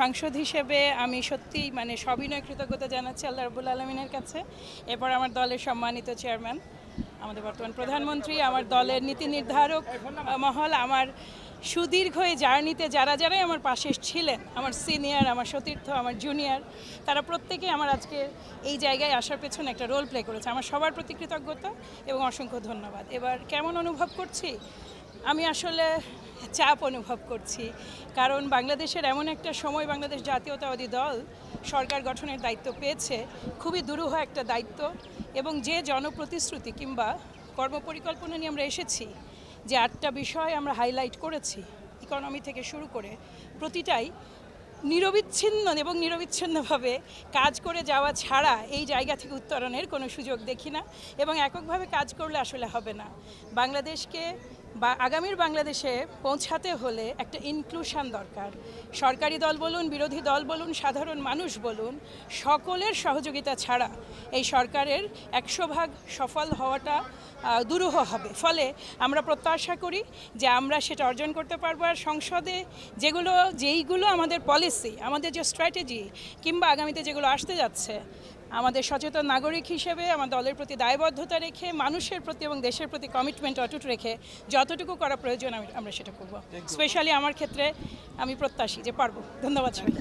সাংসদ হিসেবে আমি সত্যিই সবিনয় কৃতজ্ঞতা জানাচ্ছি আল্লাহ রাব্বুল আলামিনের কাছে। এরপর আমার দলের সম্মানিত চেয়ারম্যান, আমাদের বর্তমান প্রধানমন্ত্রী, আমার দলের নীতি নির্ধারক মহল, আমার সুদীর্ঘ এই জার্নিতে যারাই আমার পাশে ছিলেন, আমার সিনিয়র, আমার সতীর্থ, আমার জুনিয়র, তারা প্রত্যেকেই আমার আজকে এই জায়গায় আসার পেছনে একটা রোল প্লে করেছে। আমার সবার প্রতি কৃতজ্ঞতা এবং অসংখ্য ধন্যবাদ। এবার কেমন অনুভব করছি? আমি আসলে চাপ অনুভব করছি, কারণ বাংলাদেশের এমন একটা সময় বাংলাদেশ জাতীয়তাবাদী দল সরকার গঠনের দায়িত্ব পেয়েছে, খুবই দুরূহ একটা দায়িত্ব। এবং যে জনপ্রতিশ্রুতি কিংবা কর্মপরিকল্পনা নিয়ে আমরা এসেছি, যে 8টা বিষয় আমরা হাইলাইট করেছি, ইকোনমি থেকে শুরু করে প্রতিটাই নিরবিচ্ছিন্নভাবে কাজ করে যাওয়া ছাড়া এই জায়গা থেকে উত্তরণের কোনো সুযোগ দেখি না। এবং এককভাবে কাজ করলে আসলে হবে না। বাংলাদেশকে আগামীর বাংলাদেশে পৌঁছাতে হলে একটা ইনক্লুশন দরকার। সরকারি দল বলুন, বিরোধী দল বলুন, সাধারণ মানুষ বলুন, সকলের সহযোগিতা ছাড়া এই সরকারের 100% সফল হওয়াটা দুরূহ হবে। ফলে আমরা প্রত্যাশা করি যে আমরা সেটা অর্জন করতে পারবো। আর সংসদে যেইগুলো আমাদের পলিসি, আমাদের যে স্ট্র্যাটেজি কিংবা আগামীতে যেগুলো আসতে যাচ্ছে, আমাদের সচেতন নাগরিক হিসেবে আমার দলের প্রতি দায়বদ্ধতা রেখে, মানুষের প্রতি এবং দেশের প্রতি কমিটমেন্ট অটুট রেখে যতটুকু করা প্রয়োজন আমরা সেটা করব। স্পেশালি আমার ক্ষেত্রে আমি প্রত্যাশী যে পারবো। ধন্যবাদ সবাই।